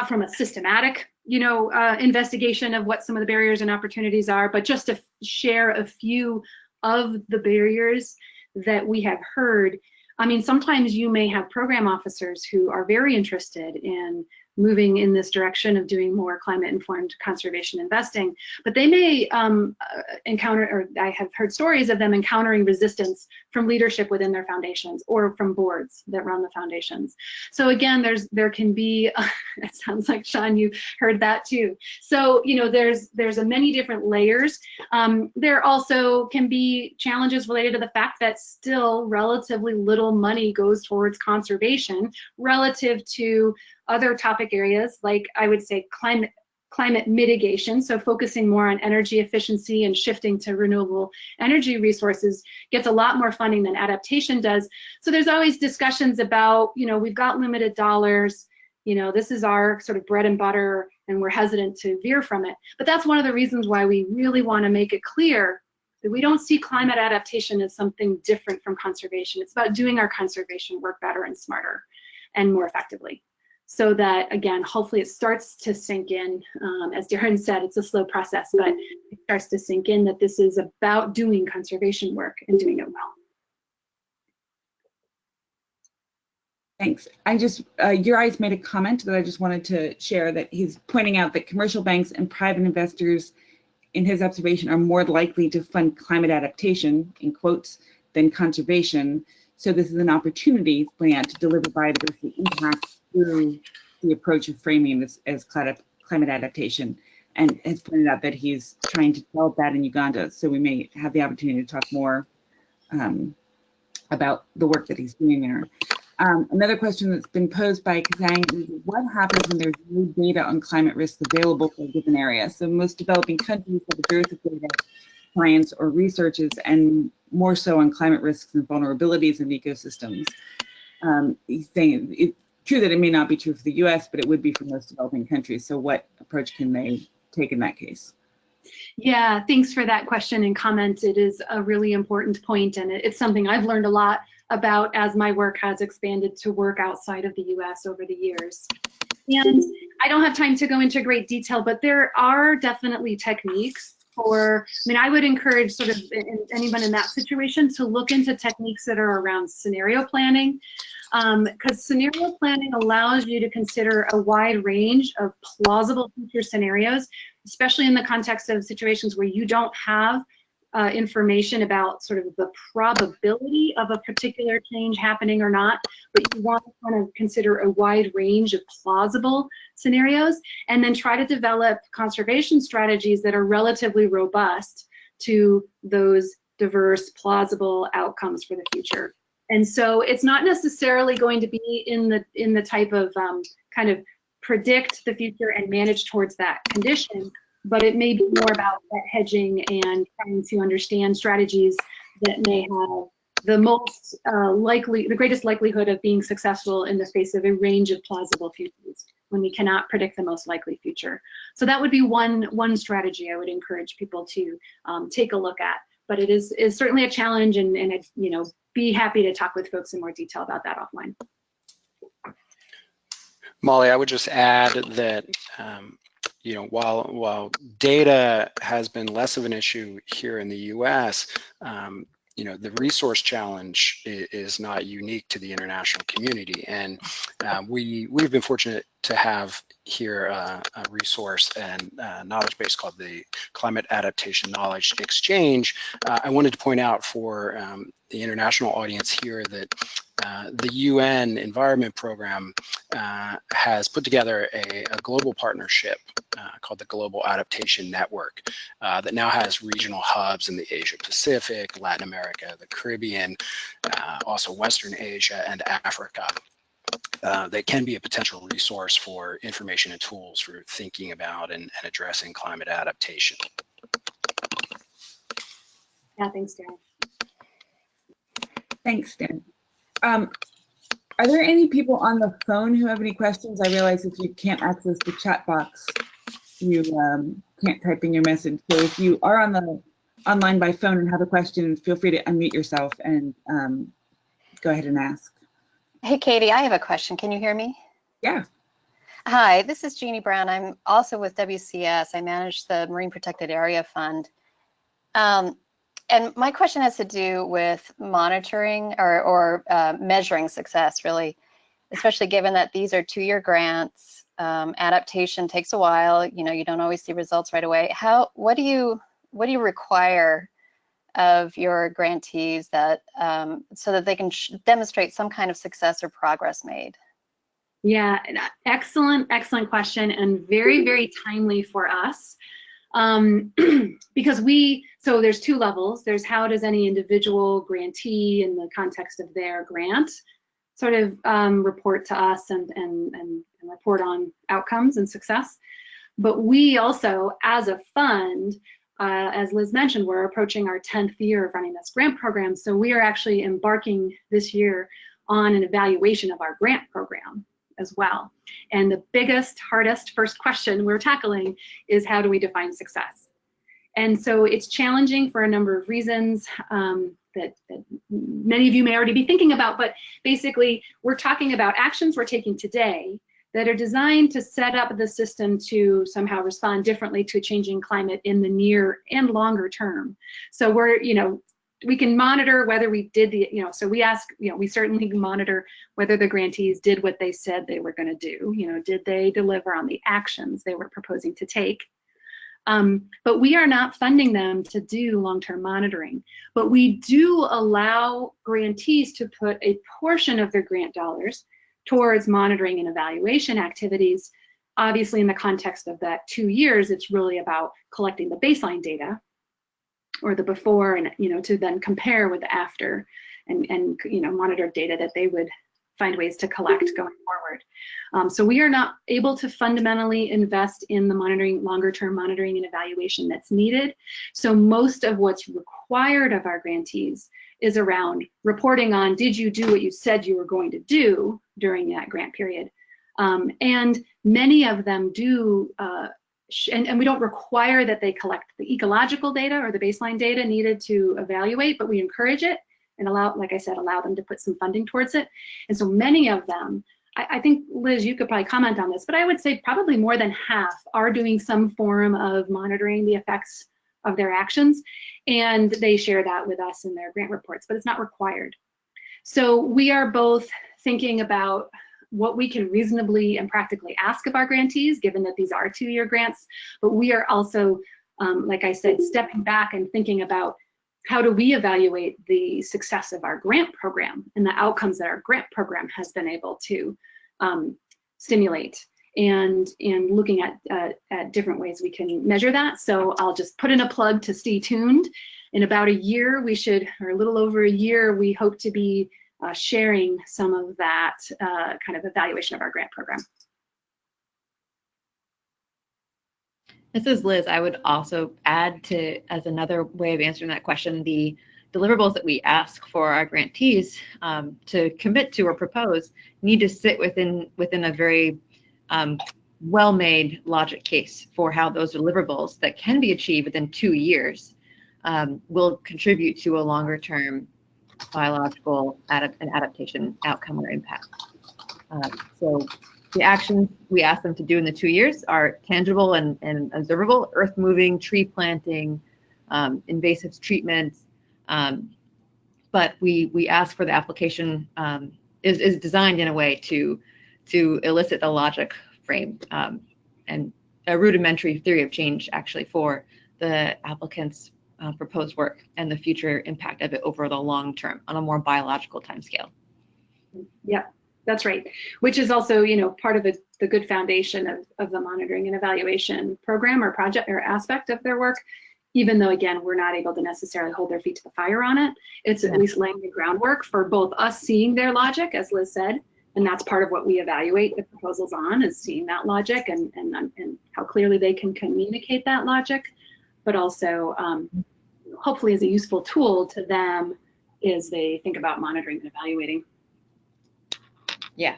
from a systematic, you know, investigation of what some of the barriers and opportunities are, but just to share a few of the barriers that we have heard. I mean, sometimes you may have program officers who are very interested in moving in this direction of doing more climate-informed conservation investing, but they may encounter, or I have heard stories of them encountering resistance from leadership within their foundations or from boards that run the foundations. So again, there can be, it sounds like, Sean, you heard that too. So, you know, there's a many different layers. There also can be challenges related to the fact that still relatively little money goes towards conservation relative to other topic areas, like I would say climate mitigation, so focusing more on energy efficiency and shifting to renewable energy resources gets a lot more funding than adaptation does. So there's always discussions about, you know, we've got limited dollars, you know, this is our sort of bread and butter, and we're hesitant to veer from it. But that's one of the reasons why we really want to make it clear that we don't see climate adaptation as something different from conservation. It's about doing our conservation work better and smarter and more effectively. So that, again, hopefully it starts to sink in. As Darren said, it's a slow process, but it starts to sink in that this is about doing conservation work and doing it well. Thanks. I just, your eyes made a comment that I just wanted to share, that he's pointing out that commercial banks and private investors, in his observation, are more likely to fund climate adaptation, in quotes, than conservation. So this is an opportunity, pointing out, to deliver biodiversity impact through the approach of framing this as climate adaptation, and has pointed out that he's trying to develop that in Uganda. So we may have the opportunity to talk more about the work that he's doing there. Another question that's been posed by Kazang is, what happens when there's no data on climate risks available for a given area? So most developing countries have a dearth of data, science, or researches, and more so on climate risks and vulnerabilities in ecosystems. He's saying it's true that it may not be true for the US, but it would be for most developing countries. So what approach can they take in that case? Yeah, thanks for that question and comment. It is a really important point, and it's something I've learned a lot about as my work has expanded to work outside of the US over the years. And I don't have time to go into great detail, but there are definitely techniques for, I mean, I would encourage sort of anyone in that situation to look into techniques that are around scenario planning, because scenario planning allows you to consider a wide range of plausible future scenarios, especially in the context of situations where you don't have information about sort of the probability of a particular change happening or not, but you want to kind of consider a wide range of plausible scenarios, and then try to develop conservation strategies that are relatively robust to those diverse, plausible outcomes for the future. And so it's not necessarily going to be in the type of kind of predict the future and manage towards that condition, but it may be more about that hedging and trying to understand strategies that may have the most the greatest likelihood of being successful in the face of a range of plausible futures when we cannot predict the most likely future. So that would be one strategy I would encourage people to take a look at. But it is certainly a challenge, and I'd, you know, be happy to talk with folks in more detail about that offline. Molly, I would just add that you know, while data has been less of an issue here in the U.S., you know, the resource challenge is not unique to the international community, and we've been fortunate to have here a resource and knowledge base called the Climate Adaptation Knowledge Exchange. I wanted to point out for the international audience here that the UN Environment Program has put together a global partnership called the Global Adaptation Network that now has regional hubs in the Asia Pacific, Latin America, the Caribbean, also Western Asia and Africa. That can be a potential resource for information and tools for thinking about and addressing climate adaptation. Yeah, thanks, Darren. Thanks, Dan. Are there any people on the phone who have any questions? I realize if you can't access the chat box, you can't type in your message. So if you are online by phone and have a question, feel free to unmute yourself and go ahead and ask. Hey, Katie, I have a question. Can you hear me? Yeah. Hi, this is Jeannie Brown. I'm also with WCS. I manage the Marine Protected Area Fund. And my question has to do with monitoring or measuring success, really, especially given that these are 2-year grants. Adaptation takes a while. You know, you don't always see results right away. What do you require of your grantees that so that they can demonstrate some kind of success or progress made? Yeah, excellent question, and very, very timely for us. Because so there's 2 levels. There's how does any individual grantee in the context of their grant sort of report to us and report on outcomes and success. But we also, as a fund, as Liz mentioned, we're approaching our 10th year of running this grant program. So we are actually embarking this year on an evaluation of our grant program as well. And the biggest, hardest first question we're tackling is how do we define success? And so it's challenging for a number of reasons that many of you may already be thinking about, but basically we're talking about actions we're taking today that are designed to set up the system to somehow respond differently to a changing climate in the near and longer term. So we're, we can monitor whether we did the, so we ask, we certainly monitor whether the grantees did what they said they were going to do. Did they deliver on the actions they were proposing to take? But we are not funding them to do long-term monitoring. But we do allow grantees to put a portion of their grant dollars towards monitoring and evaluation activities. Obviously, in the context of that 2 years, it's really about collecting the baseline data, or the before, and to then compare with the after, and monitor data that they would find ways to collect going forward. So we are not able to fundamentally invest in the longer term monitoring and evaluation that's needed. So most of what's required of our grantees is around reporting on, did you do what you said you were going to do during that grant period? And many of them do, and we don't require that they collect the ecological data or the baseline data needed to evaluate, but we encourage it and allow, like I said, allow them to put some funding towards it. And so many of them, I think, Liz, you could probably comment on this, but I would say probably more than half are doing some form of monitoring the effects of their actions, and they share that with us in their grant reports, but it's not required. So we are both thinking about what we can reasonably and practically ask of our grantees, given that these are 2-year grants, but we are also, like I said, stepping back and thinking about how do we evaluate the success of our grant program and the outcomes that our grant program has been able to stimulate, and looking at different ways we can measure that. So I'll just put in a plug to stay tuned. In about a year, we should, or a little over a year, we hope to be sharing some of that kind of evaluation of our grant program. This is Liz. I would also add to, as another way of answering that question, the deliverables that we ask for our grantees to commit to or propose need to sit within a very well-made logic case for how those deliverables that can be achieved within 2 years will contribute to a longer-term biological adaptation outcome or impact. So the actions we ask them to do in the 2 years are tangible and observable: earth moving, tree planting, invasive treatments. But we ask for the application is designed in a way to elicit the logic frame and a rudimentary theory of change, actually, for the applicants proposed work and the future impact of it over the long term on a more biological timescale. Yeah, that's right. Which is also, part of the good foundation of the monitoring and evaluation program or project or aspect of their work. Even though, again, we're not able to necessarily hold their feet to the fire on it, it's at least laying the groundwork for both us seeing their logic, as Liz said, and that's part of what we evaluate the proposals on, is seeing that logic and how clearly they can communicate that logic, but also hopefully as a useful tool to them as they think about monitoring and evaluating. Yeah.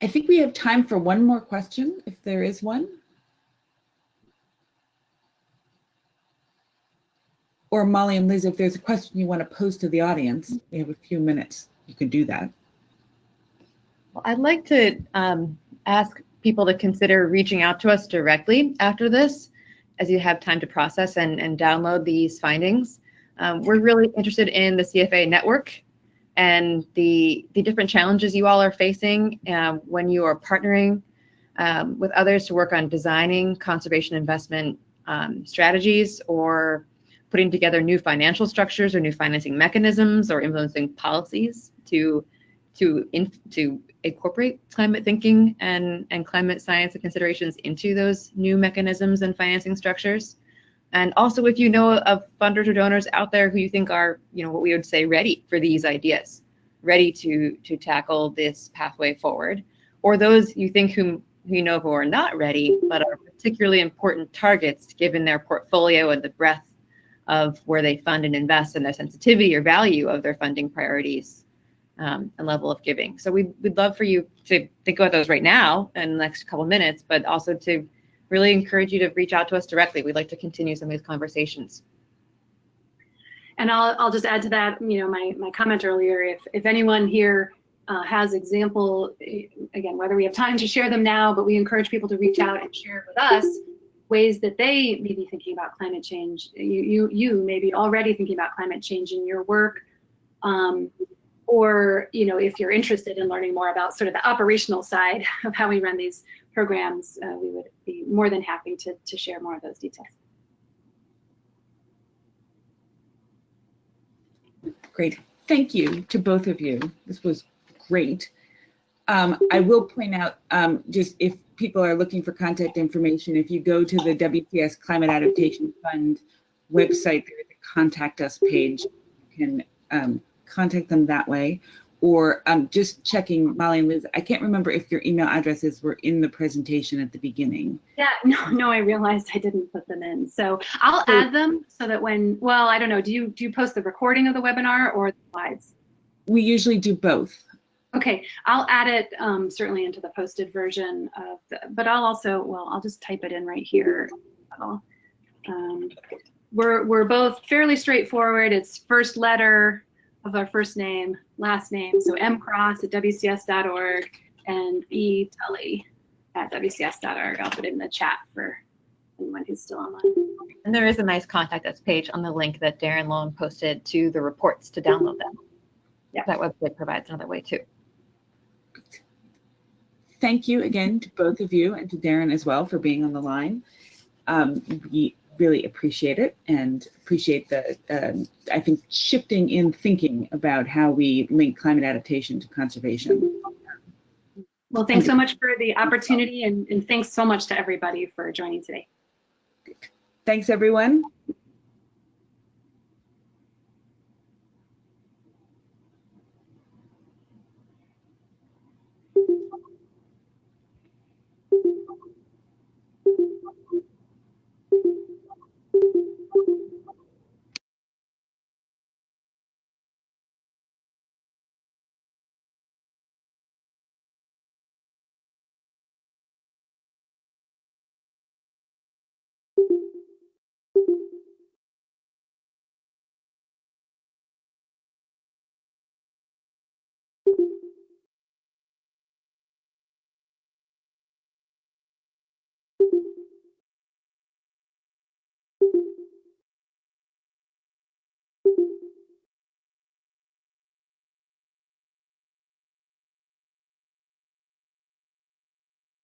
I think we have time for one more question, if there is one. Or Molly and Liz, if there's a question you want to pose to the audience, we have a few minutes. You can do that. Well, I'd like to ask people to consider reaching out to us directly after this, as you have time to process and download these findings. We're really interested in the CFA network and the different challenges you all are facing when you are partnering with others to work on designing conservation investment strategies, or putting together new financial structures or new financing mechanisms, or influencing policies to incorporate climate thinking and climate science and considerations into those new mechanisms and financing structures. And also, if you know of funders or donors out there who you think are, what we would say, ready for these ideas, ready to tackle this pathway forward, or those you think who are not ready but are particularly important targets given their portfolio and the breadth of where they fund and invest and their sensitivity or value of their funding priorities and level of giving. So we'd love for you to think about those right now in the next couple of minutes, but also to really encourage you to reach out to us directly. We'd like to continue some of these conversations. And I'll just add to that, my comment earlier, if anyone here has example, again, whether we have time to share them now, but we encourage people to reach out and share with us ways that they may be thinking about climate change. You may be already thinking about climate change in your work, or if you're interested in learning more about sort of the operational side of how we run these programs, we would be more than happy to share more of those details. Great. Thank you to both of you. This was great. I will point out, just if people are looking for contact information, if you go to the WCS Climate Adaptation Fund website, there is a contact us page. You can contact them that way. Or just checking, Molly and Liz, I can't remember if your email addresses were in the presentation at the beginning. Yeah, no, I realized I didn't put them in. So I'll add them so that I don't know, do you post the recording of the webinar or the slides? We usually do both. Okay, I'll add it certainly into the posted version of but I'll just type it in right here. We're both fairly straightforward. It's first letter of our first name, last name. So mcross@wcs.org and btully@wcs.org. I'll put it in the chat for anyone who's still online. And there is a nice contact us page on the link that Darren Lone posted to the reports to download them. Yeah, that website provides another way too. Thank you again to both of you and to Darren as well for being on the line. We really appreciate it and appreciate the, I think, shifting in thinking about how we link climate adaptation to conservation. Well, thanks so much for the opportunity, and thanks so much to everybody for joining today. Thanks, everyone.